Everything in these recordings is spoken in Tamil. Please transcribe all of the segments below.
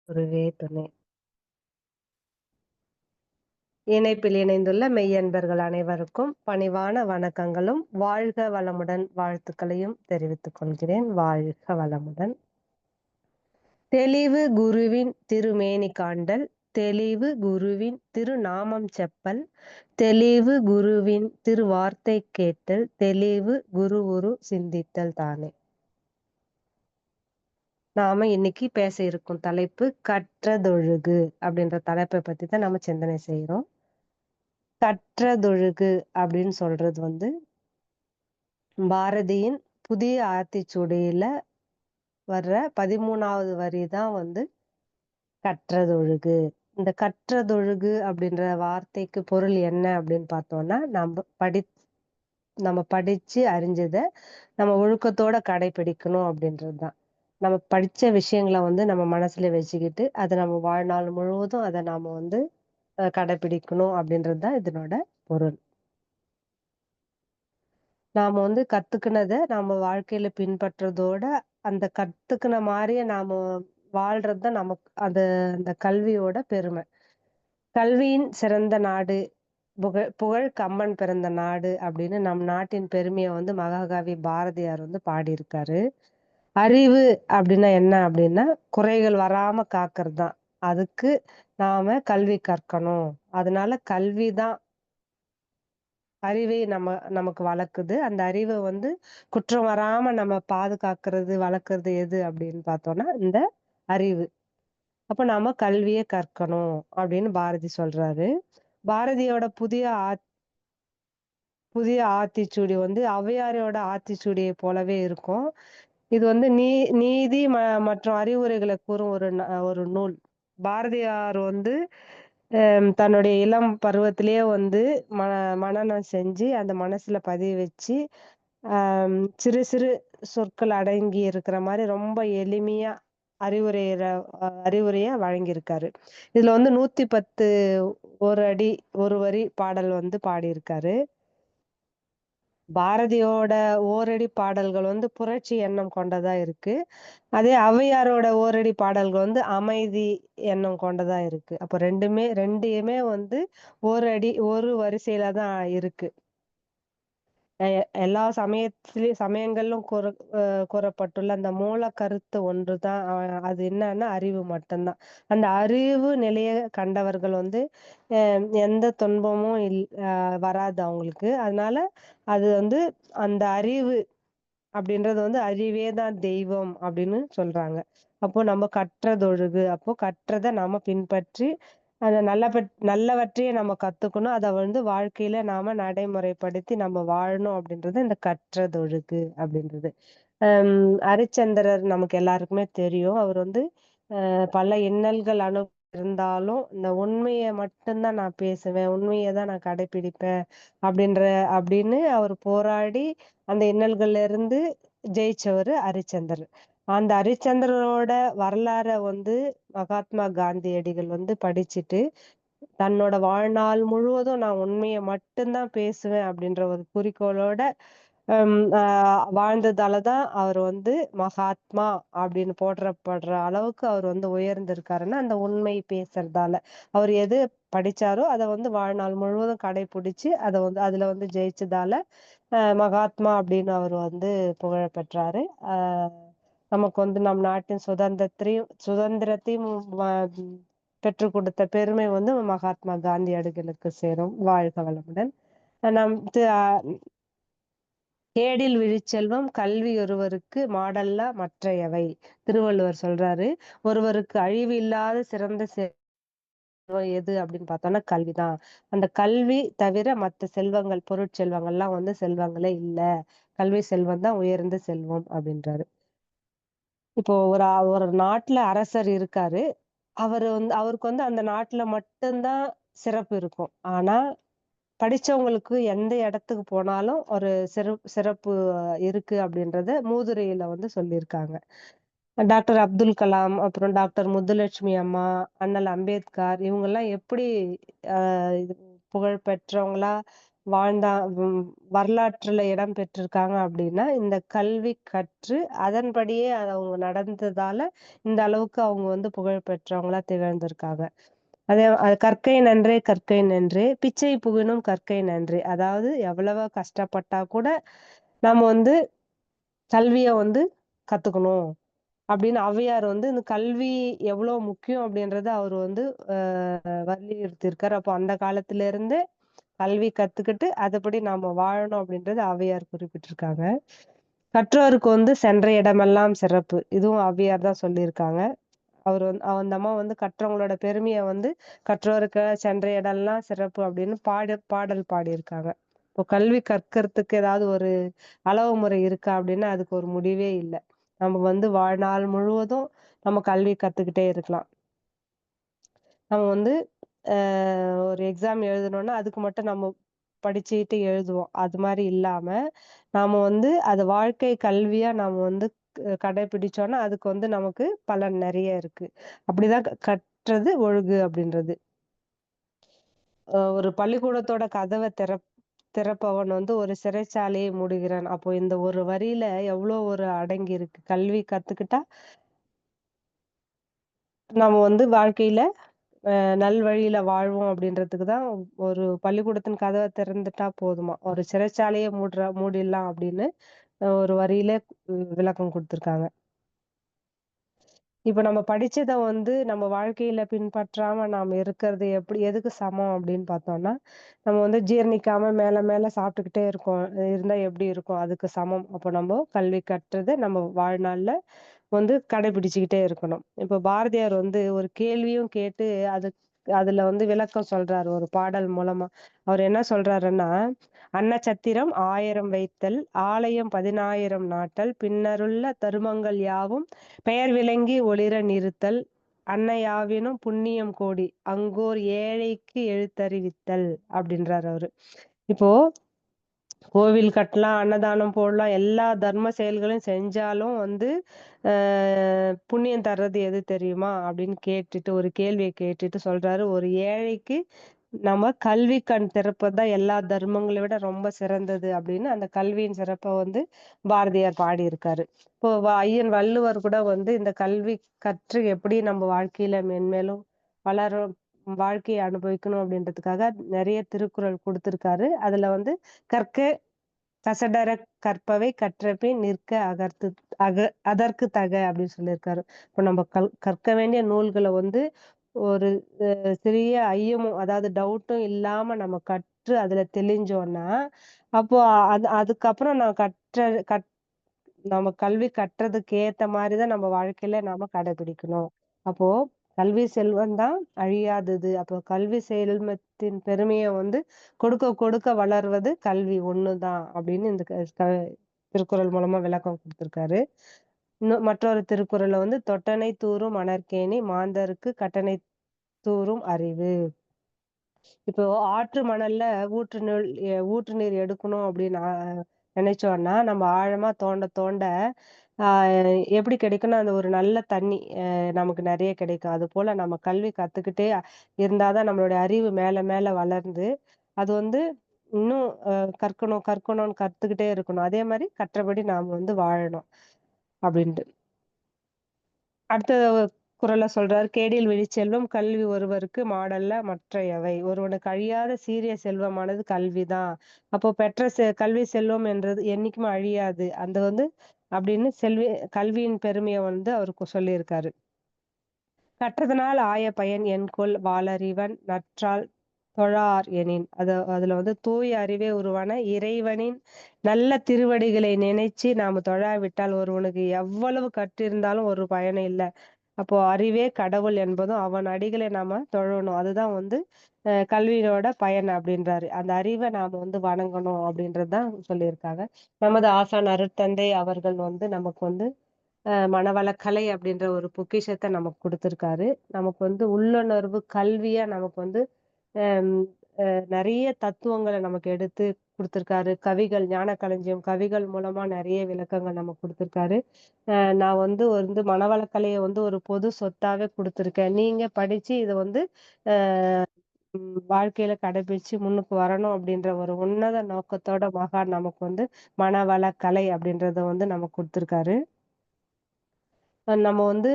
குருவே துணை. இணைப்பில் இணைந்துள்ள மெய்யன்பர்கள் அனைவருக்கும் பணிவான வணக்கங்களும், வாழ்க வளமுடன் வாழ்த்துக்களையும் தெரிவித்துக் கொள்கிறேன். வாழ்க வளமுடன். தெளிவு குருவின் திருமேனி காண்டல், தெளிவு குருவின் திருநாமம் செப்பல், தெளிவு குருவின் திருவார்த்தை கேட்டல், தெளிவு குருவுரு சிந்தித்தல் தானே. நாம இன்னைக்கு பேச இருக்கும் தலைப்பு கற்றதொழுகு அப்படின்ற தலைப்பை பத்தி தான் நம்ம சிந்தனை செய்யறோம். கற்றதொழுகு அப்படின்னு சொல்றது பாரதியின் புதிய ஆத்திச்சூடியில வர்ற 13வது வரி தான் கற்றதொழுகு. இந்த கற்றதொழுகு அப்படின்ற வார்த்தைக்கு பொருள் என்ன அப்படின்னு பார்த்தோம்னா, நம்ம படிச்சு அறிஞ்சதை நம்ம ஒழுக்கத்தோட கடைபிடிக்கணும் அப்படின்றதுதான். நம்ம படிச்ச விஷயங்களை நம்ம மனசுல வச்சுக்கிட்டு அதை நம்ம வாழ்நாள் முழுவதும் அதை நாம கடைபிடிக்கணும் அப்படின்றதுதான் இதனோட பொருள். நாம கத்துக்கினத நம்ம வாழ்க்கையில பின்பற்றதோட, அந்த கத்துக்கின மாரியே நாம வாழ்றதுதான் நமக்கு அந்த கல்வியோட பெருமை. கல்வியின் சிறந்த நாடு, புகழ் புகழ் கம்பன் பிறந்த நாடு அப்படின்னு நம் நாட்டின் பெருமையை மகாகவி பாரதியார் பாடியிருக்காரு. அறிவு அப்படின்னா என்ன அப்படின்னா, குறைகள் வராம காக்கறதுதான். அதுக்கு நாம கல்வி கற்கணும். அதனால கல்விதான் அறிவை நமக்கு வளர்க்குது. அந்த அறிவை குற்றம் வராம நம்ம பாதுகாக்கிறது, வளர்க்கறது எது அப்படின்னு பார்த்தோம்னா, இந்த அறிவு. அப்ப நாம கல்வியை கற்கணும் அப்படின்னு பாரதி சொல்றாரு. பாரதியோட புதிய ஆத்திச்சூடி ஔவையாரோட ஆத்திச்சூடியை போலவே இருக்கும். இது நீதி மற்றும் அறிவுரைகளை கூறும் ஒரு நூல். பாரதியார் தன்னுடைய இளம் பருவத்திலேயே ம மனனம் செஞ்சு அந்த மனசுல பதிய வச்சு சிறு சிறு சொற்கள் அடங்கி இருக்கிற மாதிரி ரொம்ப எளிமையா அறிவுரையிற அறிவுரையா வழங்கியிருக்காரு. இதுல 110 ஒரு அடி ஒரு வரி பாடல் பாடியிருக்காரு. பாரதியோட ஓரடி பாடல்கள் புரட்சி எண்ணம் கொண்டதா இருக்கு. அதே ஔவையாரோட ஓரடி பாடல்கள் அமைதி எண்ணம் கொண்டதா இருக்கு. அப்ப ரெண்டையுமே ஓரடி ஒரு வரிசையில தான் இருக்கு. எல்லா சமயங்களிலும் கூறப்பட்டுள்ள அந்த மூல கருத்து ஒன்றுதான். அது என்னன்னா அறிவு மட்டும்தான். அந்த அறிவு நிலைய கண்டவர்கள் எந்த துன்பமும் வராது அவங்களுக்கு. அதனால அது அந்த அறிவு அப்படின்றது அறிவே தான் தெய்வம் அப்படின்னு சொல்றாங்க. அப்போ நம்ம கற்றதொழுகு. அப்போ கற்றதை நாம பின்பற்றி அந்த நல்லவற்றையே நம்ம கத்துக்கணும். அத வாழ்க்கையில நாம நடைமுறைப்படுத்தி நம்ம வாழணும் அப்படின்றது இந்த கற்றதொழுகு அப்படின்றது. ஹரிச்சந்திரர் நமக்கு எல்லாருக்குமே தெரியும். அவர் பல இன்னல்கள் இருந்தாலும் இந்த உண்மைய மட்டும்தான் நான் பேசுவேன், உண்மையை தான் நான் கடைபிடிப்பேன் அப்படின்னு அவர் போராடி அந்த இன்னல்கள்ல இருந்து ஜெயிச்சவரு ஹரிச்சந்திரர். அந்த ஹரிச்சந்திரனோட வரலாற மகாத்மா காந்தியடிகள் படிச்சுட்டு தன்னோட வாழ்நாள் முழுவதும் நான் உண்மையை மட்டும்தான் பேசுவேன் அப்படின்ற ஒரு குறிக்கோளோட வாழ்ந்ததாலதான் அவர் மகாத்மா அப்படின்னு போற்றப்படுற அளவுக்கு அவர் உயர்ந்திருக்காருன்னா அந்த உண்மை பேசுறதால. அவர் எது படிச்சாரோ அதை வாழ்நாள் முழுவதும் கடைபிடிச்சு அதை அதுல ஜெயிச்சதால மகாத்மா அப்படின்னு அவர் புகழ பெற்றாரு. நமக்கு நம் நாட்டின் சுதந்திரத்தையும் பெற்றுக் கொடுத்த பெருமை மகாத்மா காந்தியடிகளுக்கு சேரும். வாழ்க வளமுடன். நம் கேடில் விழுச்செல்வம் கல்வி ஒருவருக்கு மாடல்ல மற்றையவை. திருவள்ளுவர் சொல்றாரு. ஒருவருக்கு அழிவு இல்லாத சிறந்த செல்வம் எது அப்படின்னு பார்த்தோம்னா கல்விதான். அந்த கல்வி தவிர மத்த செல்வங்கள், பொருட்செல்வங்கள்லாம் செல்வங்களே இல்ல. கல்வி செல்வம் தான் உயர்ந்த செல்வம் அப்படின்றாரு. இப்போ ஒரு நாட்டுல அரசர் இருக்காரு. அவருக்கு அந்த நாட்டுல மட்டும்தான் சிறப்பு இருக்கும். ஆனா படிச்சவங்களுக்கு எந்த இடத்துக்கு போனாலும் ஒரு சிறப்பு இருக்கு அப்படின்றத மூதுரையில சொல்லியிருக்காங்க. டாக்டர் அப்துல் கலாம், அப்புறம் டாக்டர் முத்துலட்சுமி அம்மா, அண்ணல் அம்பேத்கர் இவங்கெல்லாம் எப்படி இது புகழ் பெற்றவங்களா வாழ்ந்தா ம் வரலாற்றுல இடம் பெற்றிருக்காங்க அப்படின்னா, இந்த கல்வி கற்று அதன்படியே அது அவங்க நடந்ததால, இந்த அளவுக்கு அவங்க வந்து புகழ் பெற்றவங்களா திகழ்ந்திருக்காங்க. அதே அது "கற்கை நன்றே கற்கை நன்றே, பிச்சை புகினும் கற்கை நன்றே." அதாவது எவ்வளவு கஷ்டப்பட்டா கூட, நாம வந்து கல்விய வந்து கத்துக்கணும். அப்படின்னு ஔவையார் வந்து இந்த கல்வி எவ்வளோ முக்கியம் அப்படின்றத அவரு வந்து அ வலியுறுத்தியிருக்காரு. அப்போ அந்த காலத்துல இருந்தே கல்வி கத்துக்கிட்டு, அதுபடி நாம வாழணும் அப்படின்றது ஔவையார் குறிப்பிட்டிருக்காங்க. கற்றோருக்கு வந்து சென்ற இடமெல்லாம் சிறப்பு. இதுவும் ஔவையார் தான் சொல்லியிருக்காங்க. அவரு வந்து அந்த அம்மா வந்து கற்றவங்களோட பெருமைய வந்து கற்றோருக்கு சென்ற இடம்லாம் சிறப்பு அப்படின்னு பாடல் பாடியிருக்காங்க. இப்போ கல்வி கற்கறதுக்கு ஏதாவது ஒரு அளவு முறை இருக்கா அப்படின்னா, அதுக்கு ஒரு முடிவே இல்ல. நம்ம வந்து வாழ்நாள் முழுவதும் நம்ம கல்வி கத்துக்கிட்டே இருக்கலாம். நம்ம வந்து அ ஒரு எக்ஸாம் எழுதணும்னா, அதுக்கு மட்டும் நம்ம படிச்சுட்டு எழுதுவோம். அது மாரி இல்லாம, நாம வந்து அது வாழ்க்கை கல்வியா நாம வந்து கடைபிடிச்சோம்னா, அதுக்கு வந்து நமக்கு பலன் நெறைய இருக்கு. அப்படிதான் கற்றது ஒழுகு அப்படின்றது. ஒரு பள்ளிக்கூடத்தோட கதவ திறப்பவன் வந்து ஒரு சிறைச்சாலையை மூடுகிறான். அப்போ இந்த ஒரு வரியில எவ்ளோ ஒரு அடங்கியிருக்கு. கல்வி கத்துக்கிட்டா, நம்ம வந்து வாழ்க்கையில நல்வழியில வாழ்வோம் அப்படின்றதுக்கு தான் ஒரு பள்ளிக்கூடத்தின் கதவ திறந்துட்டா போதுமா. ஒரு சிறைச்சாலையே மூடிடலாம் அப்படின்னு ஒரு வரியில விளக்கம் குடுத்துருக்காங்க. இப்ப நம்ம படிச்சத வந்து நம்ம வாழ்க்கையில பின்பற்றாம நாம இருக்கிறது எதுக்கு சமம் அப்படின்னு பார்த்தோம்னா, நம்ம வந்து ஜீரணிக்காம மேல மேல சாப்பிட்டுக்கிட்டே இருக்கோம். இருந்தா எப்படி இருக்கும்? அதுக்கு சமம். அப்போ நம்ம கல்வி கற்றத நம்ம வாழ்நாள்ல வந்து கடைபிடிச்சுக்கிட்டே இருக்கணும். இப்ப பாரதியார் வந்து ஒரு கேள்வியும் கேட்டு அதுல வந்து விளக்கம் சொல்றாரு ஒரு பாடல் மூலமா. அவர் என்ன சொல்றாருன்னா, "அன்னச்சத்திரம் 1000 வைத்தல், ஆலயம் 10,000 நாட்டல், பின்னருள்ள தருமங்கள் யாவும் பெயர் விளங்கி ஒளிர நிறுத்தல், அன்னையாவினும் புண்ணியம் கோடி, அங்கோர் ஏழைக்கு எழுத்தறிவித்தல்." அப்படின்றாரு அவரு. இப்போ கோவில் கட்டலாம், அன்னதானம் போடலாம், எல்லா தர்ம செயல்களையும் செஞ்சாலும் வந்து, அ புண்ணியம் தர்றது எது தெரியுமா? அப்படின்னு கேட்டுட்டு ஒரு கேள்விய கேட்டுட்டு சொல்றாரு, ஒரு ஏழைக்கு நம்ம கல்வி கண் திறப்பது தான் எல்லா தர்மங்களை விட ரொம்ப சிறந்தது அப்படின்னு அந்த கல்வியின் சிறப்ப வந்து பாரதியார் பாடியிருக்காரு. இப்போ ஐயன் வள்ளுவர் கூட வந்து இந்த கல்வி கற்று எப்படி நம்ம வாழ்க்கையில மென்மேலும் வளரும் வாழ்க்கைய அனுபவிக்கணும் அப்படின்றதுக்காக நெறைய திருக்குறள் குடுத்திருக்காரு. அதுல வந்து கற்க கசடறக் கற்பவை கற்றபின் நிற்க அதற்கு தக அப்படின்னு சொல்லியிருக்காரு. இப்ப நம்ம கற்க வேண்டிய நூல்கள வந்து ஒரு சிறிய ஐயமும் அதாவது டவுட்டும் இல்லாம நம்ம கற்று அதுல தெளிஞ்சோம்னா, அப்போ அதுக்கப்புறம் நான் கற் நம்ம கல்வி கற்றதுக்கு ஏத்த மாரி தான் நம்ம வாழ்க்கையில நாம கடைபிடிக்கணும். அப்போ கல்வி செல்வம் தான் அழியாதது. அப்போ கல்வி செல்வத்தின் பெருமைய வந்து கொடுக்க கொடுக்க வளர்வது கல்வி ஒண்ணுதான் அப்படின்னு இந்த திருக்குறள் மூலமா விளக்கம் குடுத்திருக்காரு. இன்னும் மற்றொரு திருக்குறள்ல வந்து "தொட்டனை தூறும் மணற்கேணி மாந்தர்க்கு கட்டணை தூறும் அறிவு." இப்போ ஆற்று மணல்ல ஊற்று நீர் எடுக்கணும் அப்படின்னு நினைச்சோம்னா, நம்ம ஆழமா தோண்ட தோண்ட ஆ எப்படி கிடைக்கும்னா, அந்த ஒரு நல்ல தண்ணி நமக்கு நெறைய கிடைக்கும். அதுபோல நம்ம கல்வி கத்துக்கிட்டே இருந்தா தான் நம்மளுடைய அறிவு மேல மேல வளர்ந்து, அது வந்து இன்னும் கற்கணும் கற்கணும்னு கத்துக்கிட்டே இருக்கணும். அதே மாரி கற்றபடி நாம வந்து வாழணும் அப்படின்ட்டு. அடுத்த குறள்ல சொல்றாரு, "கேடில் விழிச்செல்வம் கல்வி ஒருவருக்கு மாடல்ல மற்றையவை." ஒருவனுக்கு அழியாத சீரிய செல்வமானது கல்விதான். அப்போ பெற்ற கல்வி செல்வம் என்றது என்னைக்குமே அழியாது. அந்த வந்து அப்படின்னு கல்வியின் பெருமைய வந்து அவரு சொல்லியிருக்காரு. "கற்றதனால் ஆய பயன் என்கொல் வாளறிவன் நற்றால் தொழார் எனின்." அதுல வந்து தூய அறிவே உருவான இறைவனின் நல்ல திருவடிகளை நினைச்சு நாம தொழாவிட்டால் ஒருவனுக்கு எவ்வளவு கற்றிருந்தாலும் ஒரு பயனும் இல்ல. அப்போ அறிவே கடவுள் என்பதும் அவன் அடிகளை நாம தொழணும். அதுதான் வந்து கல்வியோட பயன் அப்படின்றாரு. அந்த அறிவ நாம வந்து வணங்கணும் அப்படின்றது தான் சொல்லியிருக்காங்க. நமது ஆசான் அருட்தந்தை அவர்கள் வந்து நமக்கு வந்து மனவளக்கலை அப்படின்ற ஒரு பொக்கிஷத்த நமக்கு குடுத்திருக்காரு. நமக்கு வந்து உள்ளுணர்வு கல்வியா நமக்கு வந்து அம் நெறைய தத்துவங்கள நமக்கு எடுத்து குடுத்திருக்காரு. ஞான களஞ்சியம் கவிகள் மூலமா நெறைய விளக்கங்கள் நமக்கு குடுத்திருக்காரு. நான் வந்து மனவளக்கலைய வந்து ஒரு பொது சொத்தாவே குடுத்திருக்கேன். நீங்க படிச்சு இத வந்து அ வாழ்க்கையில கடைபிடிச்சு முன்னுக்கு வரணும் அப்படின்ற ஒரு உன்னத நோக்கத்தோட மகான் நமக்கு வந்து மனவள கலை அப்படின்றத வந்து நமக்கு குடுத்துருக்காரு. நம்ம வந்து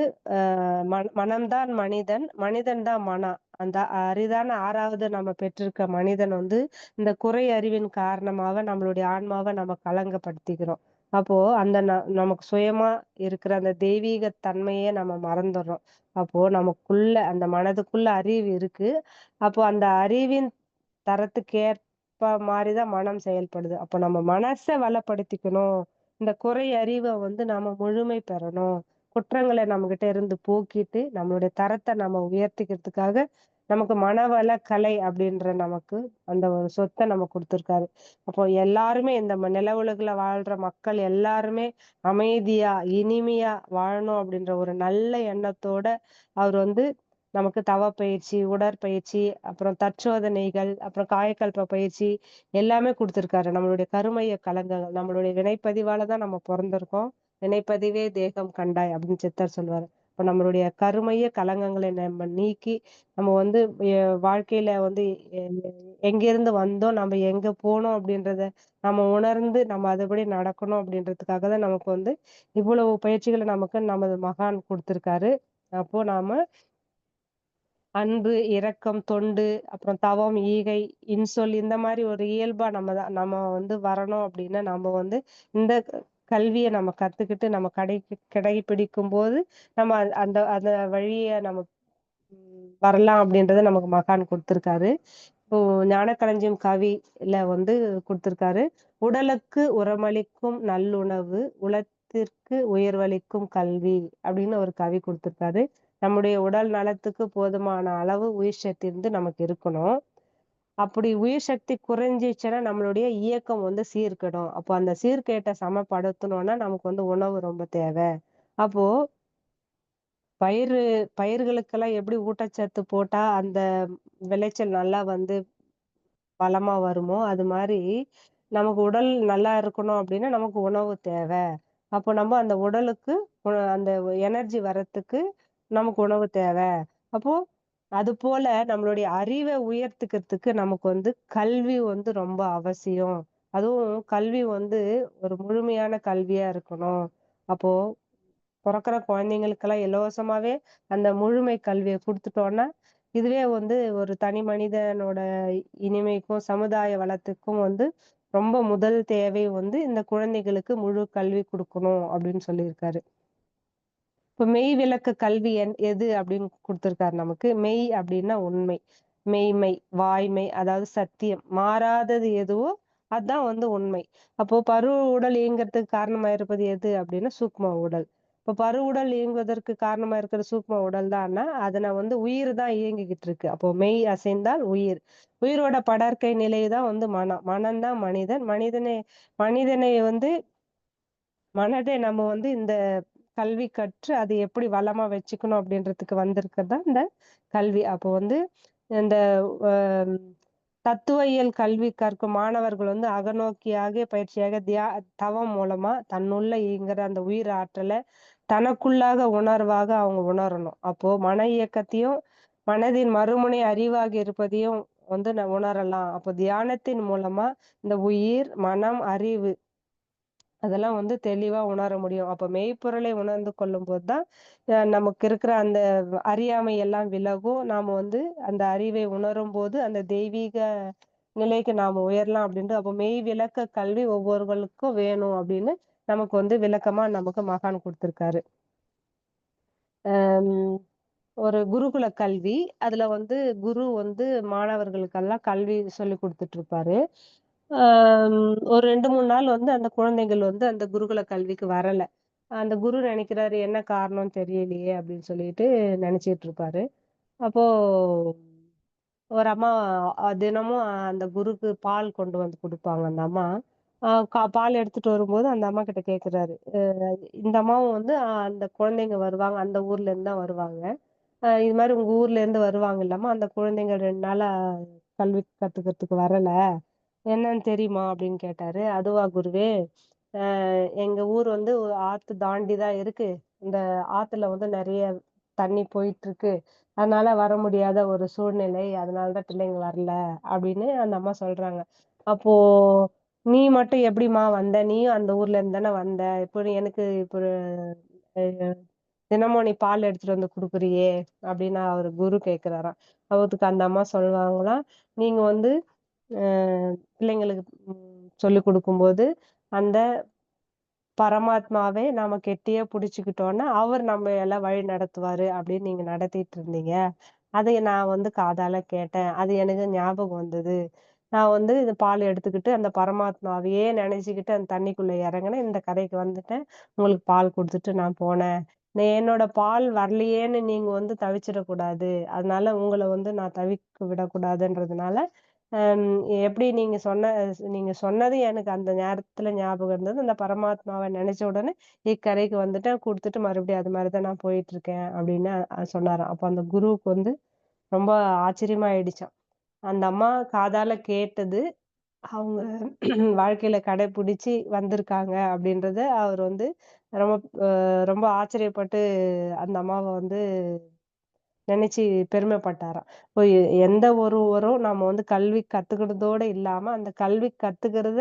மனம் தான் மனிதன், மனிதன் தான் மனம். அந்த அரிதான 6வது நம்ம பெற்றிருக்க மனிதன் வந்து, இந்த குறை அறிவின் காரணமாக நம்மளுடைய ஆன்மாவ நம்ம களங்கப்படுத்திக்கிறோம். அப்போ அந்த நமக்கு சுயமா இருக்கிற அந்த தெய்வீக தன்மையே நம்ம மறந்துர்றோம். அப்போ நமக்குள்ள அந்த மனதுக்குள்ள அறிவு இருக்கு. அப்போ அந்த அறிவின் தரத்துக்கேற்ப மாரி தான் மனம் செயல்படுது. அப்போ நம்ம மனச வளப்படுத்திக்கணும். இந்த குறை அறிவ வந்து நாம முழுமை பெறணும். குற்றங்கள நம்மகிட்ட இருந்து போக்கிட்டு, நம்மளுடைய தரத்த நம்ம உயர்த்திக்கிறதுக்காக, நமக்கு மனவள கலை அப்படின்ற நமக்கு அந்த ஒரு சொத்த நம்ம குடுத்துருக்காரு. அப்போ எல்லாருமே இந்த நில உலகுல வாழ்ற மக்கள் எல்லாருமே அமைதியா, இனிமையா வாழணும் அப்படின்ற ஒரு நல்ல எண்ணத்தோட அவர் வந்து நமக்கு தவப்பயிற்சி, உடற்பயிற்சி, அப்புறம் தற்சோதனைகள், அப்புறம் காயக்கல்ப பயிற்சி எல்லாமே குடுத்துருக்காரு. நம்மளுடைய கருமைய கலங்கங்கள், நம்மளுடைய வினைப்பதிவால தான் நம்ம பொறந்திருக்கோம். "வினைப்பதிவே தேகம் கண்டாய்" அப்படின்னு சித்தர் சொல்லுவாரு. இப்ப நம்மளுடைய கருமைய கலங்கங்களை நம்ம நீக்கி, நம்ம வந்து எ வாழ்க்கையில வந்து எ எ எங்கேருந்து வந்தோம், நம்ம எங்க போனோம் அப்படின்றத நம்ம உணர்ந்து, நம்ம அதுபடி நடக்கணும் அப்படின்றதுக்காக தான் நமக்கு வந்து இவ்வளவு பயிற்சிகள நமக்கு நமது மகான் குடுத்துருக்காரு. அப்போ நாம அன்பு, இரக்கம், தொண்டு, அப்புறம் தவம், ஈகை, இன்சொல் இந்த மாரி ஒரு இயல்பா நம்ம வந்து வரணும் அப்டின்னா, நம்ம வந்து இந்த கல்விய நம்ம கத்துக்கிட்டு நம்ம கடைபிடிக்கும்போது, நம்ம அந்த அந்த வழிய நம்ம வரலாம் அப்டின்றத நமக்கு மகான் குடுத்துருக்காரு. இப்போ ஞானக்களஞ்சியம் கவில வந்து குடுத்துருக்காரு. "உடலுக்கு உரமளிக்கும் நல்லுணவு, உளத்திற்கு உயர்வளிக்கும் கல்வி" அப்படின்னு ஒரு கவி குடுத்துருக்காரு. நம்முடைய உடல் நலத்துக்கு போதுமான அளவு உயிர் சக்தி வந்து நமக்கு இருக்கணும். அப்படி உயிர் சக்தி குறைஞ்சிச்சுன்னா, நம்மளுடைய இயக்கம் வந்து சீர்கெடும். அப்போ அந்த சீர்கேட்ட சமப்படுத்தணும்னா, நமக்கு வந்து உணவு ரொம்ப தேவை. அப்போ பயிறு பயிர்களுக்கெல்லாம் எப்படி ஊட்டச்சத்து போட்டா அந்த விளைச்சல் நல்லா வந்து பலமா வருமோ, அது மாரி நமக்கு உடல் நல்லா இருக்கணும் அப்டின்னா, நமக்கு உணவு தேவ. அப்போ நம்ம அந்த உடலுக்கு அந்த எனர்ஜி வரத்துக்கு நமக்கு உணவு தேவ. அப்போ அதுபோல நம்மளுடைய அறிவ உயர்த்திக்கிறதுக்கு நமக்கு வந்து கல்வி வந்து ரொம்ப அவசியம். அதுவும் கல்வி வந்து ஒரு முழுமையான கல்வியா இருக்கணும். அப்போ பொறக்கிற குழந்தைங்களுக்கெல்லாம் இலவசமாவே அந்த முழுமை கல்விய குடுத்துட்டோம்னா, இதுவே வந்து ஒரு தனி மனிதனோட இனிமைக்கும், சமுதாய வளத்துக்கும் வந்து ரொம்ப முதல் தேவை வந்து இந்த குழந்தைகளுக்கு முழு கல்வி குடுக்கணும் அப்படின்னு சொல்லியிருக்காரு. இப்ப மெய் விளக்க கல்வி எது அப்படின்னு குடுத்திருக்காரு நமக்கு. மெய் அப்படின்னா உண்மை. மெய்மை, வாய்மை அதாவது சத்தியம். மாறாதது எதுவோ அதான் வந்து உண்மை. அப்போ பருவ உடல் இயங்குறதுக்கு காரணமா இருப்பது எது அப்படின்னா சூக்ம உடல். இப்ப பருவுடல் இயங்குவதற்கு காரணமா இருக்கிற சூக்ம உடல் தான்னா, அதுல வந்து உயிர் தான் இயங்கிக்கிட்டு இருக்கு. அப்போ மெய் அசைந்தால் உயிர். உயிரோட படர்க்கை நிலை தான் வந்து மனம். மனம் தான் மனிதன். மனிதனை வந்து மனதை நம்ம வந்து இந்த கல்வி கற்று அது எப்படி வளமா வச்சுக்கணும் அப்படின்றதுக்கு வந்திருக்கிறது தான் இந்த கல்வி. அப்போ வந்து இந்த அ தத்துவயியல் கல்வி கற்கும் மாணவர்கள் வந்து அகநோக்கியாக பயிற்சியாக தவம் மூலமா தன்னுள்ள இயங்குற அந்த உயிர் ஆற்றல தனக்குள்ளாக உணர்வாக அவங்க உணரணும். அப்போ மன இயக்கத்தையும், மனதின் மறுமுனை அறிவாக இருப்பதையும் வந்து உணரலாம். அப்போ தியானத்தின் மூலமா இந்த உயிர், மனம், அறிவு அதெல்லாம் வந்து தெளிவா உணர முடியும். அப்ப மெய்ப்பொருளை உணர்ந்து கொள்ளும்போது தான், நமக்கு இருக்கிற அந்த அறியாமை எல்லாம் விலகும். நாம வந்து அந்த அறிவை உணரும்போது, அந்த தெய்வீக நிலைக்கு நாம உயரலாம் அப்படின்ட்டு, அப்ப மெய் விளக்க கல்வி ஒவ்வொருவர்களுக்கும் வேணும் அப்படின்னு, நமக்கு வந்து விளக்கமா நமக்கு மகான் குடுத்திருக்காரு. அம் ஒரு குருகுல கல்வி. அதுல வந்து குரு வந்து மாணவர்களுக்கெல்லாம் கல்வி சொல்லிக் குடுத்துட்டு இருப்பாரு. ஆம், ஒரு 2, 3 நாள் வந்து அந்த குழந்தைகள் வந்து அந்த குருகுல கல்விக்கு வரல. அந்த குரு நெனைக்கிறாரு, "என்ன காரணம் தெரியலையே!" அப்படின்னு சொல்லிட்டு நெனச்சிட்டு இருப்பாரு. அப்போ ஒரு அம்மா தினமும் அந்த குருக்கு பால் கொண்டு வந்து குடுப்பாங்க அந்த அம்மா. பால் எடுத்துட்டு வரும்போது அந்த அம்மா கிட்ட கேட்கிறாரு. இந்த அம்மாவும் வந்து அந்த குழந்தைங்க வருவாங்க. அந்த ஊர்ல இருந்து தான் வருவாங்க. இது மாரி உங்க ஊர்ல இருந்து வருவாங்கல்லம்மா, அந்த குழந்தைங்க 2 நாளா கல்வி கத்துக்கிறதுக்கு வரல. என்னன்னு தெரியுமா? அப்படின்னு கேட்டாரு. அதுவா குருவே, எங்க ஊர் வந்து ஒரு ஆத்து தாண்டி தான் இருக்கு. இந்த ஆத்துல வந்து நெறைய தண்ணி போயிட்டுருக்கு. அதனால வர முடியாத ஒரு சூழ்நிலை. அதனால தான் பிள்ளைங்க வரல அப்படின்னு அந்த அம்மா சொல்றாங்க. அப்போ "நீ மட்டும் எப்படிம்மா வந்த? நீயும் அந்த ஊர்ல இருந்து தானே வந்த. இப்போ எனக்கு இப்போ அ தினமும் நீ பால் எடுத்துட்டு வந்து குடுக்குறியே!" அப்படின்னு அவரு குரு கேட்கிறாராம். அதுக்கு அந்த அம்மா சொல்லுவாங்களாம், "நீங்க வந்து அ பிள்ளைங்களுக்கு சொல்லிக் குடுக்கும்போது, அந்த பரமாத்மாவே நாம கெட்டியா புடிச்சுக்கிட்டோம்னா, அவர் நம்ம எல்லாம் வழி நடத்துவாரு அப்படின்னு நீங்க நடத்திட்டு இருந்தீங்க. அதை நான் வந்து காதால கேட்டேன். அது எனக்கு ஞாபகம் வந்தது. நான் வந்து இது பால் எடுத்துக்கிட்டு அந்த பரமாத்மாவையே நெனச்சுக்கிட்டு அந்த தண்ணிக்குள்ள இறங்குனேன். இந்த கரைக்கு வந்துட்டேன். உங்களுக்கு பால் குடுத்துட்டு நான் போனேன். என்னோட பால் வரலையேன்னு நீங்க வந்து தவிச்சிடக்கூடாது. அதனால உங்கள வந்து நான் தவிக்க விடக்கூடாதுன்றதுனால, அம் எப்படி நீங்க சொன்னது எனக்கு அந்த நேரத்துல ஞாபகம் இருந்தது. அந்த பரமாத்மாவ நெனச்ச உடனே இக்கரைக்கு வந்துட்டேன். குடுத்துட்டு மறுபடியும் அது மாரி தான் நான் போயிட்டுருக்கேன் அப்படின்னு சொன்னாராம். அப்ப அந்த குருவுக்கு வந்து ரொம்ப ஆச்சரியமா ஆயிடுச்சாம். அந்த அம்மா காதால கேட்டது, அவங்க வாழ்க்கையில கடைபிடிச்சு வந்திருக்காங்க அப்படின்றத அவர் வந்து ரொம்ப ரொம்ப ஆச்சரியப்பட்டு அந்த அம்மாவ வந்து நினைச்சு பெருமைப்பட்டாராம். இப்போ எந்த ஒருவரும் நம்ம வந்து கல்வி கத்துக்கிறதோட இல்லாம, அந்த கல்வி கத்துக்கிறத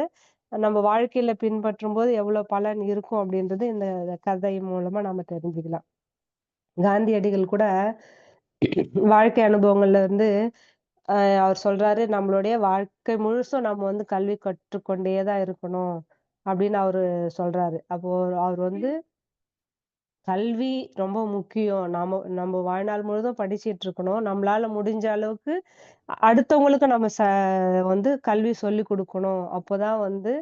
நம்ம வாழ்க்கையில பின்பற்றும்போது எவ்வளோ பலன் இருக்கும் அப்படின்றது இந்த கதை மூலமா நாம தெரிஞ்சுக்கலாம். காந்தியடிகள் கூட வாழ்க்கை அனுபவங்கள்ல இருந்து அவர் சொல்றாரு, "நம்மளுடைய வாழ்க்கை முழுசும் நம்ம வந்து கல்வி கற்றுக்கொண்டே தான் இருக்கணும்." அப்படின்னு அவரு சொல்றாரு. அப்போ அவர் வந்து கல்வி ரொம்ப முக்கியம். நம்ம வாழ்நாள் முழுதும் படிச்சுட்டு இருக்கணும். நம்மளால முடிஞ்ச அளவுக்கு அடுத்தவங்களுக்கு நம்ம வந்து கல்வி சொல்லிக் குடுக்கணும். அப்போதான் வந்து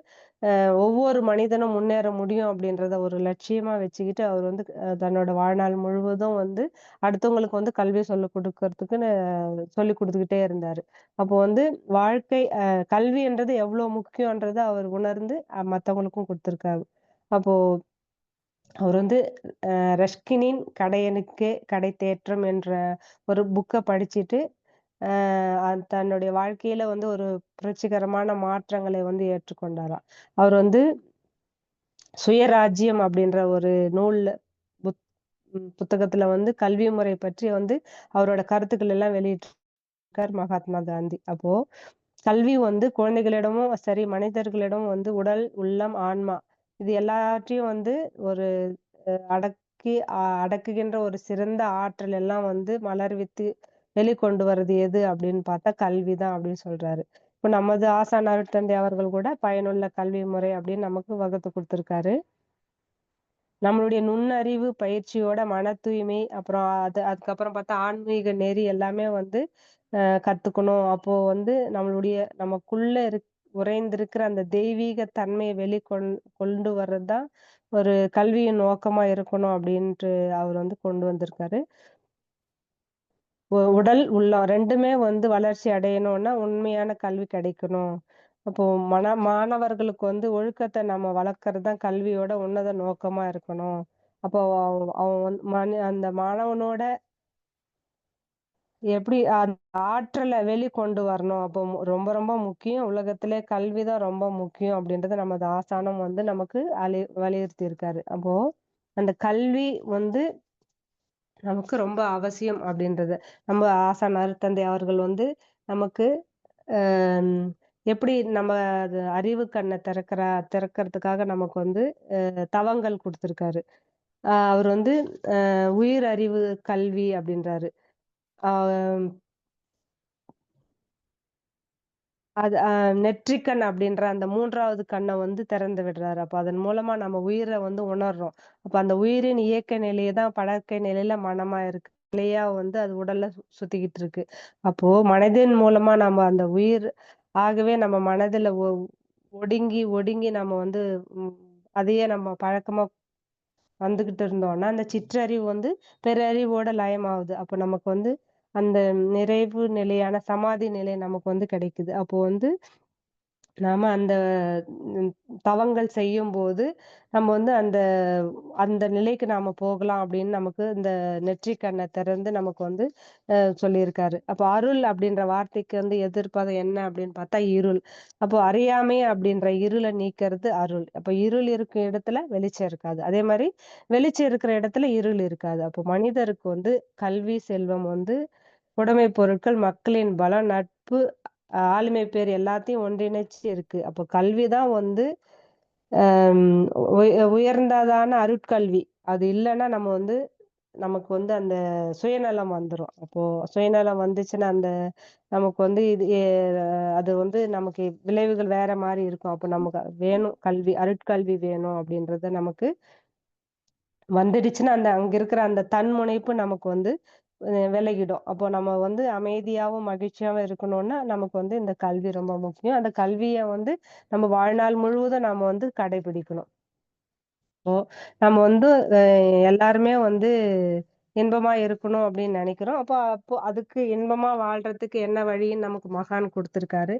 ஒவ்வொரு மனிதனும் முன்னேற முடியும் அப்படின்றத ஒரு லட்சியமா வச்சுக்கிட்டு, அவர் வந்து தன்னோட வாழ்நாள் முழுவதும் வந்து அடுத்தவங்களுக்கு வந்து கல்வி சொல்லிக் குடுக்கறதுக்குன்னு சொல்லிக் குடுத்துக்கிட்டே இருந்தாரு. அப்போ வந்து வாழ்க்கை கல்வின்றது எவ்வளோ முக்கியன்றத அவர் உணர்ந்து மத்தவங்களுக்கும் குடுத்திருக்காரு. அப்போ அவர் வந்து ரஸ்கினின் கடையனுக்கே கடை தேற்றம் என்ற ஒரு புக்க படிச்சுட்டு, அ தன்னுடைய வாழ்க்கையில வந்து ஒரு புரட்சிகரமான மாற்றங்களை வந்து ஏற்றுக்கொண்டாராம். அவர் வந்து சுயராஜ்யம் அப்படின்ற ஒரு நூல்ல புத் புத்தகத்துல வந்து கல்வி முறை பற்றி வந்து அவரோட கருத்துக்கள் எல்லாம் வெளியிட்டிருக்கார் மகாத்மா காந்தி. அப்போ கல்வி வந்து குழந்தைகளிடமும் சரி, மனிதர்களிடம் வந்து உடல், உள்ளம், ஆன்மா இது எல்லாவற்றையும் வந்து ஒரு அடக்குகின்ற ஒரு சிறந்த ஆற்றல் எல்லாம் வந்து மலர்வித்து வெளிக்கொண்டு வர்றது எது அப்படின்னு பார்த்தா கல்விதான் அப்படின்னு சொல்றாரு. இப்ப நமது ஆசான் அருட்தந்தை அவர்கள் கூட பயனுள்ள கல்வி முறை அப்படின்னு நமக்கு வகுத்து குடுத்திருக்காரு. நம்மளுடைய நுண்ணறிவு பயிற்சியோட மன தூய்மை, அப்புறம் அதுக்கப்புறம் பார்த்தா ஆன்மீக நெறி எல்லாமே வந்து கத்துக்கணும். அப்போ வந்து நமக்குள்ள உறைந்திருக்கிற அந்த தெய்வீக தன்மைய கொண்டு வர்றது தான் ஒரு கல்வியின் நோக்கமா இருக்கணும் அப்டின்ட்டு அவர் வந்து கொண்டு வந்திருக்காரு. உடல், உள்ளம் 2மே வந்து வளர்ச்சி அடையணும்னா உண்மையான கல்வி கிடைக்கணும். அப்போ மாணவர்களுக்கு வந்து ஒழுக்கத்த நம்ம வளர்க்கறது தான் கல்வியோட உன்னத நோக்கமா இருக்கணும். அப்போ அவன் வந்து அந்த மாணவனோட எப்படி அந்த ஆற்றல வெளிக்கொண்டு வரணும். அப்போ ரொம்ப ரொம்ப முக்கியம். உலகத்திலே கல்வி தான் ரொம்ப முக்கியம் அப்படின்றத நமது ஆசானும் வந்து நமக்கு வலியுறுத்தி இருக்காரு. அப்போ அந்த கல்வி வந்து நமக்கு ரொம்ப அவசியம் அப்படின்றது. நம்ம ஆசான் அருட்தந்தை அவர்கள் வந்து நமக்கு அம் எப்படி நம்ம அது அறிவு கண்ண திறக்கறதுக்காக நமக்கு வந்து தவங்கள் குடுத்திருக்காரு. அவர் வந்து உயிர் அறிவு கல்வி அப்படின்றாரு. ஆ அது நெற்றிக்கண் அப்படின்ற அந்த 3வது கண்ண வந்து திறந்து விடுறாரு. அப்ப அதன் மூலமா நம்ம உயிர வந்து உணர்றோம். அப்ப அந்த உயிரின் இயக்க நிலைய தான் படர்க்கை நிலையில மனமா இருக்கு. நிலையா வந்து அது உடல்ல சுத்திக்கிட்டு இருக்கு. அப்போ மனதின் மூலமா நம்ம அந்த உயிர் ஆகவே நம்ம மனதுல ஒடுங்கி, ஒடுங்கி நம்ம வந்து ம் அதையே நம்ம பழக்கமா வந்துகிட்டு இருந்தோம்னா, அந்த சிற்றறிவு வந்து பேரறிவோட லயமாவுது. அப்ப நமக்கு வந்து அந்த நிறைவு நிலையான சமாதி நிலை நமக்கு வந்து கிடைக்குது. அப்போ வந்து நாம அந்த ம் தவங்கள் செய்யும்போது, நம்ம வந்து அந்த அந்த நிலைக்கு நாம போகலாம் அப்படின்னு நமக்கு இந்த நெற்றிக் கண்ண திறந்து நமக்கு வந்து சொல்லியிருக்காரு. அப்போ அருள் அப்படின்ற வார்த்தைக்கு வந்து எதிர்ப்பதம் என்ன அப்படின்னு பார்த்தா இருள். அப்போ அறியாமை அப்படின்ற இருள நீக்கிறது அருள். அப்ப இருள் இருக்கும் இடத்துல வெளிச்சம் இருக்காது. அதே மாரி வெளிச்சம் இருக்கிற இடத்துல இருள் இருக்காது. அப்போ மனிதருக்கு வந்து கல்வி, செல்வம் வந்து உடைமைப் பொருட்கள், மக்களின் பலம், நட்பு, ஆளுமை பேர் எல்லாத்தையும் ஒன்றிணைச்சு இருக்கு. அப்போ கல்வி தான் வந்து அம் உயர்ந்ததான அருட்கல்வி. அது இல்லன்னா நம்ம வந்து நமக்கு வந்து அந்த சுயநலம் வந்துரும். அப்போ சுயநலம் வந்துச்சுன்னா, அந்த நமக்கு வந்து இது அது வந்து நமக்கு விளைவுகள் வேற மாரி இருக்கும். அப்போ நமக்கு வேணும் கல்வி, அருட்கல்வி வேணும் அப்படின்றது நமக்கு வந்துடுச்சுன்னா, அந்த அங்க இருக்கிற அந்த தன்முனைப்பு நமக்கு வந்து விலகிடும். அப்போ நம்ம வந்து அமைதியாவும், மகிழ்ச்சியாவும் இருக்கணும்னா, நமக்கு வந்து இந்த கல்வி ரொம்ப முக்கியம். அந்த கல்விய வந்து நம்ம வாழ்நாள் முழுவதும் நாம வந்து கடைபிடிக்கணும். இப்போ நம்ம வந்து அ எல்லாருமே வந்து இன்பமா இருக்கணும் அப்படின்னு நெனைக்கிறோம். அப்போ அதுக்கு இன்பமா வாழ்றதுக்கு என்ன வழின்னு நமக்கு மகான் குடுத்திருக்காரு.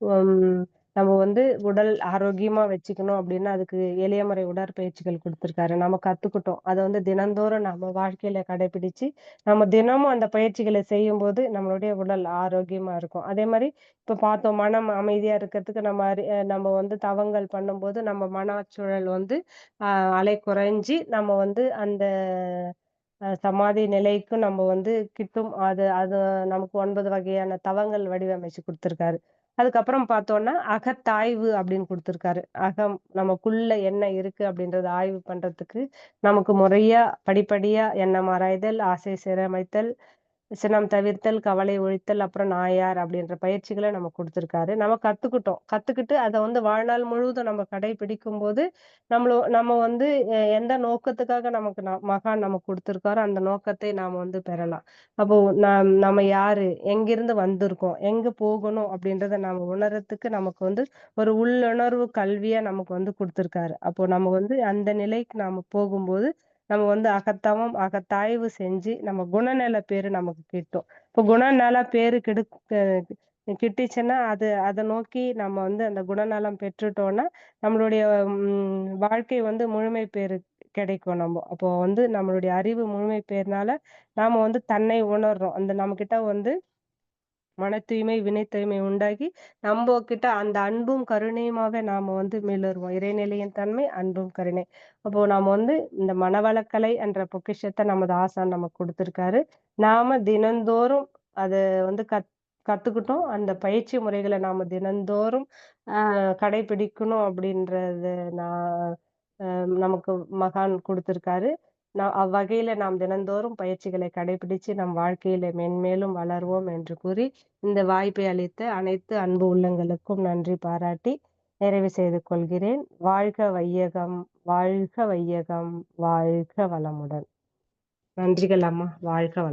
ம் நம்ம வந்து உடல் ஆரோக்கியமா வச்சுக்கணும் அப்படின்னா, அதுக்கு எளிய முறை உடற்பயிற்சிகள் குடுத்திருக்காரு. நம்ம கத்துக்கிட்டோம். அத வந்து தினந்தோறும் நம்ம வாழ்க்கையில கடைபிடிச்சு, நம்ம தினமும் அந்த பயிற்சிகள செய்யும்போது நம்மளுடைய உடல் ஆரோக்கியமா இருக்கும். அதே மாரி இப்ப பார்த்தோம் மனம் அமைதியா இருக்கிறதுக்கு நம்ம வந்து தவங்கள் பண்ணும்போது, நம்ம மனச்சூழல் வந்து அ அலை குறைஞ்சு நம்ம வந்து அந்த சமாதி நிலைக்கு நம்ம வந்து கிட்டும். அது அது நமக்கு 9 வகையான தவங்கள் வடிவமைச்சு குடுத்திருக்காரு. அதுக்கப்புறம் பார்த்தோம்னா, அகத்தாய்வு அப்படின்னு குடுத்திருக்காரு. நமக்குள்ள என்ன இருக்கு அப்படின்றத ஆய்வு பண்றதுக்கு, நமக்கு முறையா படிப்படியா எண்ணம் ஆராய்தல், ஆசை சிறமைத்தல், சினம் தவிர்த்தல், கவலை ஒழித்தல், அப்புறம் நான் யார் அப்படின்ற பயிற்சிகள நமக்கு குடுத்திருக்காரு. நம்ம கத்துக்கிட்டோம். கத்துக்கிட்டு அத வந்து வாழ்நாள் முழுவதும் நம்ம கடைபிடிக்கும்போது, நம்ம வந்து எந்த நோக்கத்துக்காக நமக்கு மகான் நமக்கு குடுத்திருக்காரோ, அந்த நோக்கத்தை நாம வந்து பெறலாம். அப்போ நம்ம யாரு? எங்கிருந்து வந்திருக்கோம்? எங்க போகணும்? அப்படின்றத நாம உணர்றதுக்கு நமக்கு வந்து ஒரு உள்ளுணர்வு கல்வியா நமக்கு வந்து குடுத்திருக்காரு. அப்போ நம்ம வந்து அந்த நிலைக்கு நாம போகும்போது, நம்ம வந்து அகத்தாய்வு செஞ்சு, நம்ம குணநல பேரு நமக்கு கிட்டும். இப்போ குணநல பேரு கிட்டிச்சுன்னா, அத நோக்கி நம்ம வந்து அந்த குணநலம் பெற்றுட்டோம்னா, நம்மளுடைய வாழ்க்கை வந்து முழுமை பேறு கிடைக்கும் அப்போ வந்து நம்மளுடைய அறிவு முழுமை பெறுனால, நாம வந்து தன்னை உணர்றோம். அந்த நம்மகிட்ட வந்து மன தூய்மை, வினை தூய்மை உண்டாகி, நம்பகிட்ட அந்த அன்பும், கருணையுமாக நாம வந்து மிளருவோம். இறைநிலையின் தன்மை, அன்பும் கருணை. அப்போ நாம வந்து இந்த மனவளக்கலை என்ற பொக்கிஷத்த நமது ஆசான் நமக்கு குடுத்திருக்காரு. நாம தினந்தோறும் அத வந்து கத்துக்கிட்டோம். அந்த பயிற்சி முறைகள நாம தினந்தோறும் கடைபிடிக்கணும் அப்படின்றத நான் நமக்கு மகான் குடுத்திருக்காரு. அவ்வகையில நாம் தினந்தோறும் பயிற்சிகளை கடைபிடிச்சு நம் வாழ்க்கையில மென்மேலும் வளருவோம் என்று கூறி, இந்த வாய்ப்பை அளித்த அனைத்து அன்பு உள்ளங்களுக்கும் நன்றி பாராட்டி நிறைவு செய்து கொள்கிறேன். வாழ்க வையகம், வாழ்க வையகம், வாழ்க வளமுடன். நன்றிகள் அம்மா. வாழ்க வளமுடன்.